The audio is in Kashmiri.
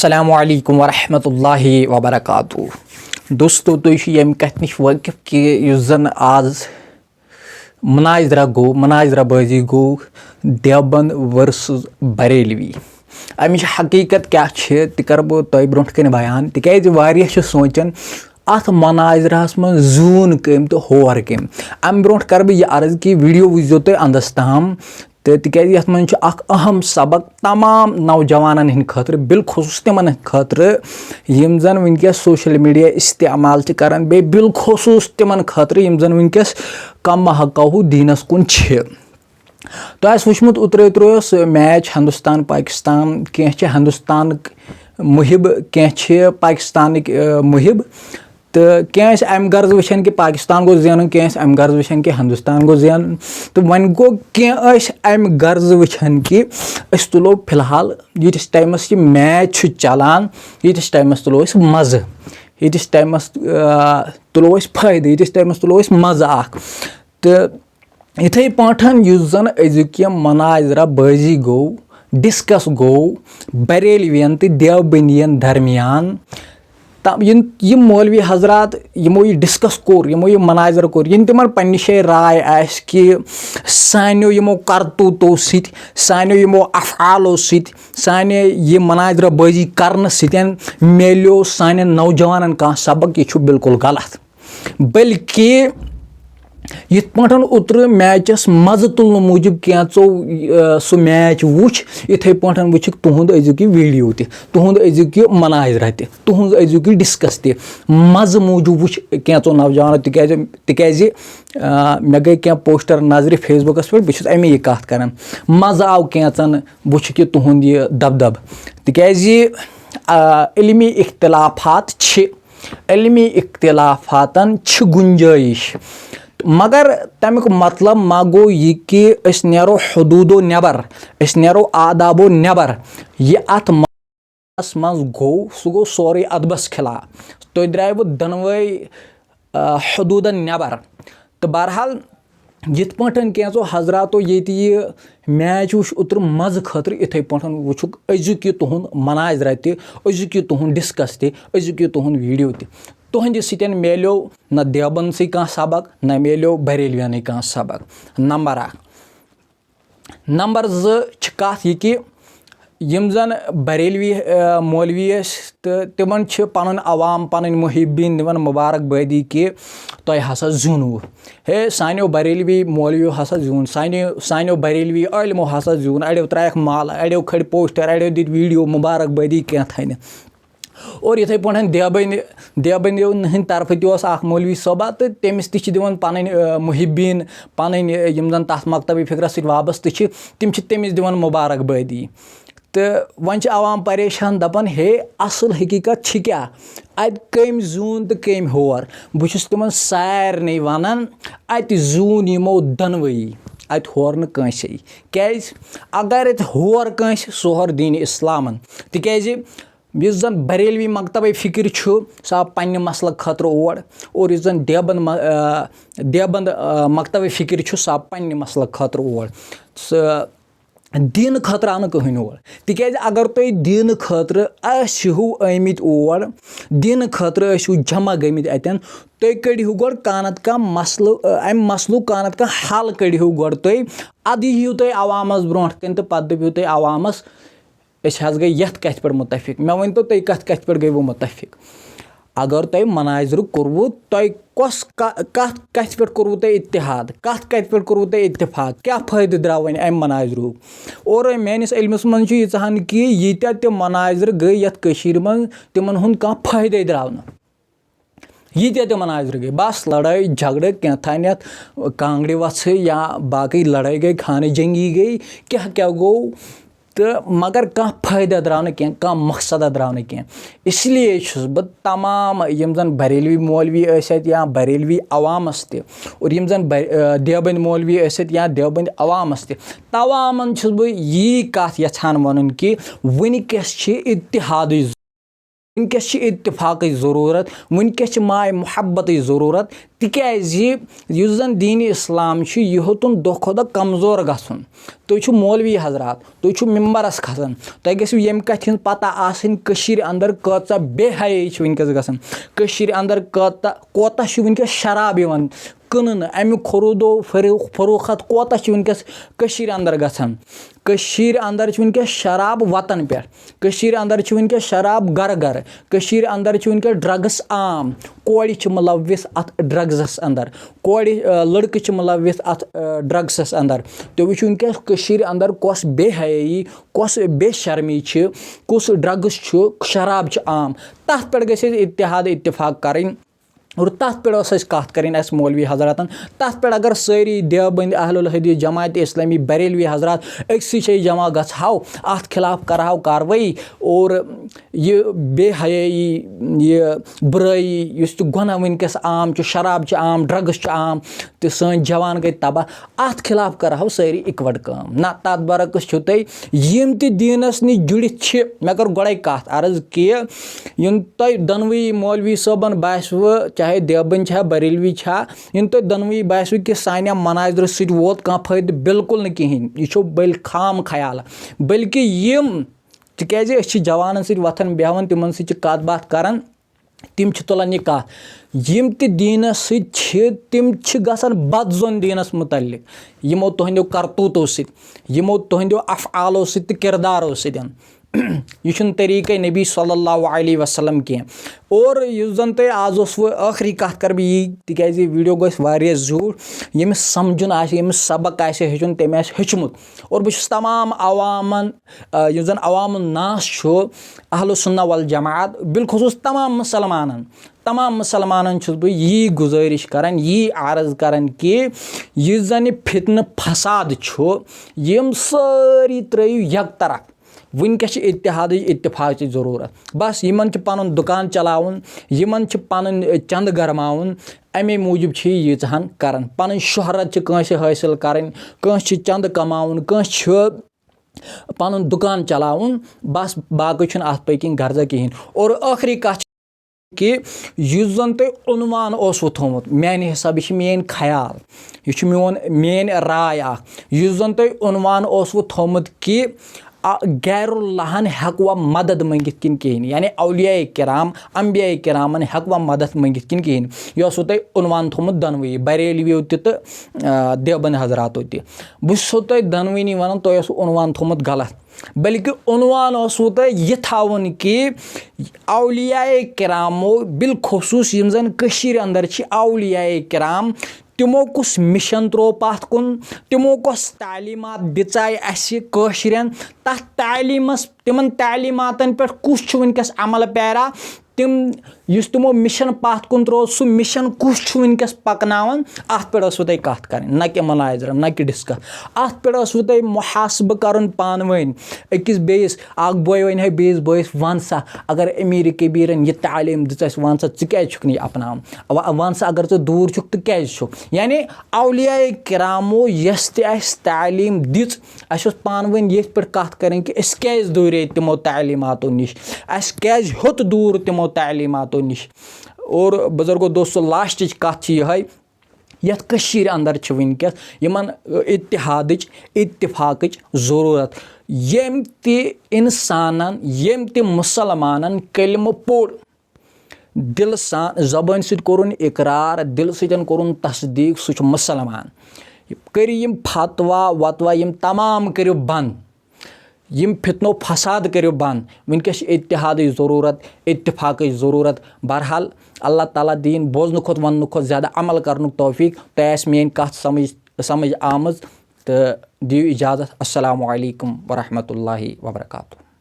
अस्सलामुअलैकुम वरहमतुल्लाहि वबरकातुहू। दोस्तों तुम यम कथ नश वाकिफ कि जन आज मुनाजरा बाजी गो देवबंद वर्सेस बरेलवी। अमिच हकीकत क्या तह कर बह तुम ब्रोह कन बयान तिक वारिया सोचान अत मुनाजरहस मन जून कम तो होर कम। अम ब्रोह कर बह यह अर्ज कि वीडियो वुचो तुम अंदस ताम तो तिक ये मन अहम सबक तमाम नौजवान हंद खतर बिलखसूस तिमन खतर यम जन वनकस सोशल मीडिया इस्तेमाल करान बे बिलखसूस तिमन खतर यम जन वनकस कम हकहू दीनस कुन तो वुचमुत उतर मैच हिंदुस्तान पाकिस्तान कह हिंदुस्तान मुहिब कह पाकिस्तान मुहिब तो कह अम गर्ज वुचान कि पाकिस्तान गो जेन कह अम गर्ज वुचान कि हिंदुस्तान गो जेन तो वन गो कह अम गर्ज वुचान कि तुलो फिलहाल यीटिस टाइमस यह मैच चलान यीटिस टाइमस तुलो मज़ यीटिस टाइमस तुलो फायदे यीटिस टाइमस तुलो मज़ तो इथे पाठन जन अजुक मुनाजरा बाजी गो डिस्कस गो बरेलवियन तो देवबंदियन दरमियान यम मौलवी हजरात यमो यह डिस्कस कोर यमो यह मुनाजर कोर इन तिमन पन्नि जाए राय आस कि सानियो यमो करतूतो सित सानियो यमो अफआलो सित साने यह मुनाजरा बाजी करने सितन मिलो सानियन नौजवानन कह सबक यह बिल्कुल गलत बल्कि यिथ पाठन उतर मैचस मज़ तुलने मूजूब कैचो सह मैच वुच इथे पाठन वुचिक तुहुंद अजुक वीडियो तुहुंद अजुक मुनाजरा तुहुंद अजुक डिस्कस मज़ मूजूब वुच कैचो नौजवान तिकाज मे गई क्या पोस्टर नजर फेसबुकस पे बहुत अमे यह कथ कर मज़ आव कैचन वुचिक तुहुंद यह दबदब तिकाज इल्मी इख्तिलाफात इल्मी इख्तिलाफातन गुंजाइश मगर तमिक मतलब मा गो यह कि अस नेरो हदूदो नेबर अस नेरो आदाबो नेबर यह अत मज गो सह गो सोरे अदबस खिलाफ तो द्राव दनवे हदूदन नेबर तो बहरहाल यिथ पाठन कैचो हजरातो ये मैच वुच उतर मज़ खतर इथे पाठन वुचुक अजुक तुहुंद मुनाजरा अजुक तुहुंद डिस्कस अजुक तुहुंद वीडियो तुहंद सतन मिलो न देवबंद से कह सबक न मिलो बरेलवियन कह सबक नंबर 1 नंबर 2 कथ यह कि यम जन बरेलवी मौलवी तो तिमन पन अवाम पन मुहिबीन दिवन मुबारकबादी कि तुम हसा जूनू हे सानियो बरेलवी मौलवियों हसा जून सानियो बरेलवी आलमो हसा जून अड़ो त्रैक माल अड़ो खड़ पोस्टर अड़ो दित वीडियो मुबारकबादी क्या थन और इथे पाठन देवबंदियों हंद तरफ तह मौलवी सोबा तो तमिस दिवन पन मुहिबीन पन यम जन तथ मकतब फिक्र वाबस्त तम तमिस दिवन मुबारकबादी तो वन अवाम परेशान दपान हे असल हकीकत क्या अत कम जून तो कम होर बहुत तिमन सारे वन अत जून यमो दनवई अत होर न कंसे कैज अगर अत होर कंस सह होर दीन इस्लामन तिकाज यस जन बरेलवी मकतब फिक्र सह पन्ने मसल खतर और यस जन देवबंद मकतब फिक्र सह पन्ने मसल खतर दीन खतर आन कहन और तिकाज अगर तुम दीन खतर आसहु आमित और दीन खतर आसहु जमा गमित अतन तुम कड़िहु गोड़ कानत का मसल अम मसलु कानत का हल कड़िहु गोड़ तुम अद यीहु तुम अवामस ब्रोह कन तो पत दपिहु तुम अवामस गई यथ कथ पे मुतफिक मे वन तो तुम कथ पे गई वो मुतफिक अगर तुम मुनाजर कोरवु तुम कस कथ पे कोरवु तुम इत्तेहाद कथ पे कोरवु तुम इत्तेफाक क्या फायदे द्राव वन अम मुनाजर और मेनिस इल्मस मन यीहन कि यीत्या ते मुनाजर गई यथ कशीर मन तिमन हुंद कह फायदे द्राव न यीत्या ते मुनाजर गई बस लड़ाई झगड़े क्या थान कांगड़े वत्स या बाकी लड़ाई गई खाने जंगी गई क्या क्या गो तो मगर कह फायदा द्राव कह मकसद द्राव कह इसलिए बह तमाम यम जन बरेलवी मौलवी या बरेलवी अवामस और यम जन देवबंद मौलवी या देवबंद अवामस तमामन बह यी कथ यछान वन कि वनकस इत्तेहाद वुनकस छ इत्तिफाकच ज़रूरत, वुनकस छ माय मुहब्बतच ज़रूरत, तिक्याज़ युस जन दीन इस्लाम छ यह हेतुन दो खो दो कमज़ोर गछुन। तुम छु मौलवी हजरात, तुम छु मिंबरस खसन, तुम गसियो यम कथ हिंद पता आसिन कशीर अंदर कचा बेहयाई छ वुनकस गसन, कशीर अंदर कोता छ वुनकस शराब यवन कनन, अमुक खरीदो फरोख्त कोता छ वुनकस कशीर अंदर गसन। कशीर अंदर छ वुनकस शराब वतन पे, कशीर अंदर छ वुनकस शराब घर घर, कशीर अंदर छ वुनकस ड्रग्स आम, कोड़ी छ मुलविस अत ड्रग्सस अंदर, कोड़ी लड़के छ मुलविस अत ड्रग्सस अंदर। तो वुच वुनकस कशीर अंदर कस बेहयाई, कस बेशर्मी छ, कुस ड्रग्स छ, शराब छ आम, तथ पे गस इत्तेहाद इत्तिफाक करें और तथ पे कत करें मौलवी हजरातन। तथ पे अगर सारी देवबंद अहलुल हदीस जमात इस्लामी बरेलवी हजरात अक्सी जमा गो अत खिलाफ करहाव कार्रवाई और यह बेहयाई, यह बुराई गुना वनकस आम शराब आम, ड्रग्स आम, तो सन जवान गई तबाह, अत खिलाफ करहाव सारी इकवट काम ना। तथ बरक्स छो तुम यम त दीनस नश जुड़ित मे कर गोड़े कत अर्ज कि इन तुम दनवी मौलवी सबन बासव, चाहे देवबंद छा बरेलवी छा, इन तुम दनवी बासव कि सानिया मनाजर सत वोत कह फायदे बिल्कुल न कहें, यह बल खाम ख्याल, बल्कि यम तिक्याज़ जवान सत वथन बेहवन, तिमन सत कत बात करान, तिम तुलान यह कत यम त दीनस सत तिम गसान बदजोन दीनस मुतल्लिक यमो तुहंदो करतूतो सत, यमो तुहंदो अफ़आलो सत किरदारो सत। यह तरीक़े नबी सल्लल्लाहु अलैहि वसल्लम कह। और युस जन तुम आज आखिरी कत कर बह यी तिक्याज़ वीडियो गो वारिया ज़रूर, यमिस समझुन आसे, यमिस सबक आसे हेचुन, तम आसे हेचमुत। और बस तमाम अवामन युस जन अवाम नास छो अहलु सुन्ना वल जमात, बिलखुसूस तमाम मुसलमानन छुस बह यी गुजारिश करान, यी अर्ज करान कि युस जन फितन फसाद छो यम सारी त्रयु यक तरफ, वुनकस इत्तेहाद इत्तिफाक ज़रूरत। बस यमन पन दुकान चलावन, यमन पन चंद गरमावन, अमे मूजूब यीचहन करान, पन शोहरत कंस हासिल करान, कंस चंद कमावन, कंस पन दुकान चलावन, बस बाकी अत पकिन गर्जा कहें। और आखिरी कथ कि युस जन तुम उन्वान ओसवो थोमुत, मेन हिसाब यह मेन ख्याल, यह मेन राय, युस जन तुम उन्वान ओसवो थोमुत कि गैरुल्लाहन हेकवा मदद मंगित किन कहें, यानी औलिया किराम अंबिया किरामन हेकवा मदद मंगित किन कहें, यह तुम उन्वान थोमुत दनवी बरेलवियों तो देवबंद हजरातों तह। बो तुम दनवनी वन तुम उन्वान थोमुत गलत, बल्कि उन्वान यह थवन कि औलिया किरामो बिलखसूस यम जन कशीर अंदर औलिया किराम, तिमो कुस मिशन त्रो पथ कुन, तिमो कस तालीमात दिचाय कशीरन, तथ तालीमस तिमन तालीमातन पे कुछ वनकस अमल पैरा, तिमो मिशन पथ कुन त्रो सह मिशन कुछ वनकस पकनावन, अत पे तुम कत कर न कि मनाजर न कि डिस्कस, अत पे तुम मुहासब कर पान वन अकिस बेस, अख बोय वन है बेस बोयस वन सा अगर अमीर कबीरन यह तालीम दिस वन सा क्या अपनाव, वन सा अगर दूर छुक तो क्या, यानी औलिया किरामो यस तालीम दिच पान वन ये पे कत करें कि क्या दूरे तिमो तालीमातों नश, क्या होत दूर तिमो तालीमातों नश। और बुजुर्गो दोस्तों लास्ट कत यह यथ कशीर अंदर वनकस यमन इत्तिहादच इत्तिफाकच ज़रूरत, यम ति इंसानन यम ति मुसलमानन कलम पोड़ दिल सान जबान सत कोरुन इकरार, दिल सतन कोरुन तस्दीक, सह मुसलमान। करियो यम फतवा वतवा यम तमाम करियो बंद, यम फितनो फसाद करियो बंद, वनकस इत्तिहाद ज़रूरत, इत्तिफाक ज़रूरत। बहरहाल अल्लाह ताला दीन बोजन खुद वन खुद ज़्यादा अमल करन तौफीक, तो मेन कत समझ आमज, तो दियो इजाज़त। अस्सलामु अलैकुम वरहमतुल्लाहि वबरकातुहू।